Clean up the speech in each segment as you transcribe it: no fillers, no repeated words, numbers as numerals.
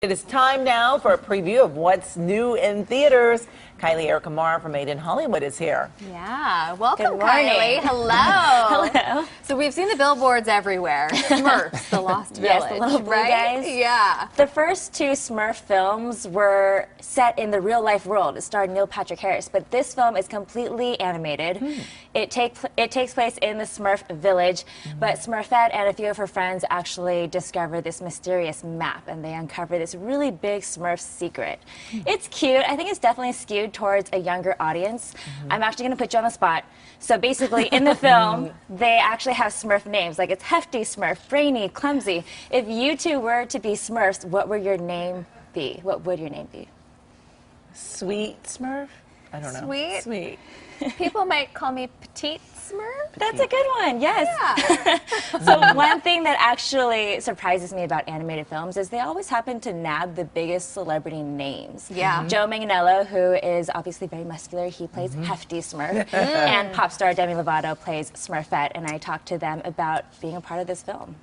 It is time now for a preview of what's new in theaters. Kylie Erica Marr from Made in Hollywood is here. Yeah, welcome Kylie. Hello. Hello. So we've seen the billboards everywhere. Smurfs, the Lost Village. Yes, the little blue right? guys. Yeah. The first two Smurf films were set in the real life world. It starred Neil Patrick Harris, but this film is completely animated. It takes place in the Smurf village, but Smurfette and a few of her friends actually discover this mysterious map, and they uncover this really big Smurf secret. It's cute. I think it's definitely skewed towards a younger audience. I'm actually going to put you on the spot. So basically, in the film, they actually have Smurf names. Like, it's Hefty Smurf, Brainy, Clumsy. If you two were to be Smurfs, what would your name be? What would your name be? Sweet Smurf? I don't know. Sweet? Sweet. People might call me Petite Smurf. That's a good one, yes. Yeah. So one thing that actually surprises me about animated films is they always happen to nab the biggest celebrity names. Yeah. Joe Manganiello, who is obviously very muscular, he plays Hefty Smurf, and pop star Demi Lovato plays Smurfette, and I talked to them about being a part of this film.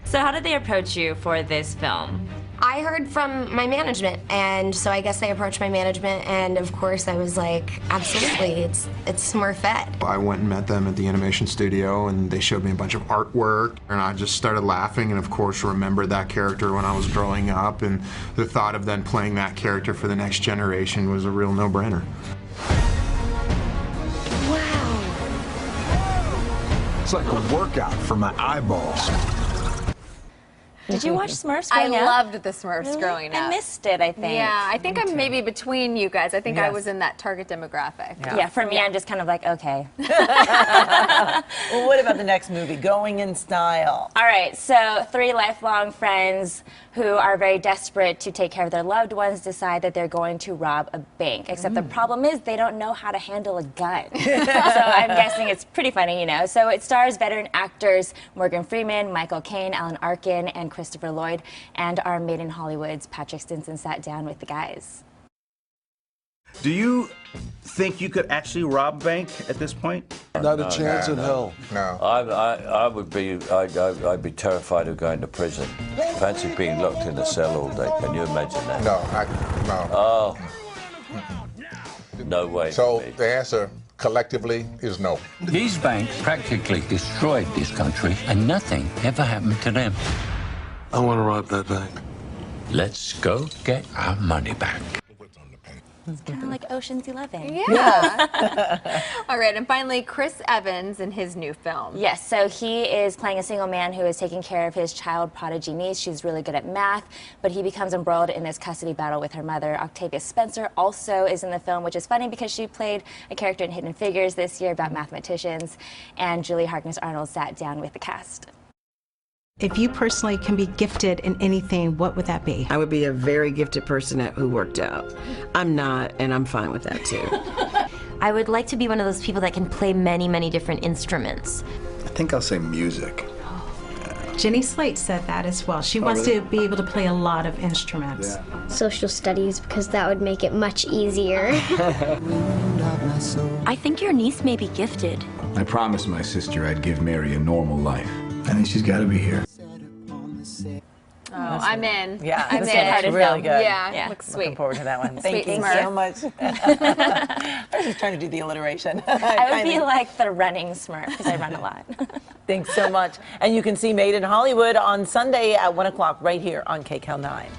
So how did they approach you for this film? I heard from my management, and so I guess they approached my management, and of course I was like, absolutely, it's Smurfette. I went and met them at the animation studio, and they showed me a bunch of artwork, and I just started laughing, and of course remembered that character when I was growing up, and the thought of then playing that character for the next generation was a real no-brainer. Wow. It's like a workout for my eyeballs. Did you watch Smurfs I growing up? loved the Smurfs growing up. I missed it, I think. Yeah, I think I'm maybe between you guys. I think I Yes. was in that target demographic. Yeah, for me, I'm just kind of like, okay. Well, what about the next movie, Going in Style? All right, so three lifelong friends who are very desperate to take care of their loved ones decide that they're going to rob a bank. Except the problem is they don't know how to handle a gun. So I'm guessing it's pretty funny, you know. So it stars veteran actors Morgan Freeman, Michael Caine, Alan Arkin, and Christopher Lloyd. And our Made in Hollywood's Patrick Stinson sat down with the guys. Do you think you could actually rob a bank at this point? Not a chance in hell. No. I'd be terrified of going to prison. Fancy being locked in a cell all day. Can you imagine that? No, no. Oh. No way. So the answer collectively is no. These banks practically destroyed this country, and nothing ever happened to them. I want to rob that bank. Let's go get our money back. It's kind of like Ocean's 11. Yeah. All right, and finally, Chris Evans in his new film. Yes, so he is playing a single man who is taking care of his child prodigy niece. She's really good at math, but he becomes embroiled in this custody battle with her mother. Octavia Spencer also is in the film, which is funny because she played a character in Hidden Figures this year about mathematicians, and Julie Harkness-Arnold sat down with the cast. If you personally can be gifted in anything, what would that be? I would be a very gifted person who worked out. I'm not, and I'm fine with that too. I would like to be one of those people that can play many, many different instruments. I think I'll say music. Jenny Slate said that as well. She wants to be able to play a lot of instruments. Yeah. Social studies, because that would make it much easier. I think your niece may be gifted. I promised my sister I'd give Mary a normal life. I think she's got to be here. Oh, I'm in. Yeah, I'm this in. looks really good. Yeah, looks sweet. Looking forward to that one. Thank Sweet you Smurf. so much. I was just trying to do the alliteration. I would be like the running Smurf because I run a lot. Thanks so much. And you can see Made in Hollywood on Sunday at 1 o'clock right here on KCAL 9.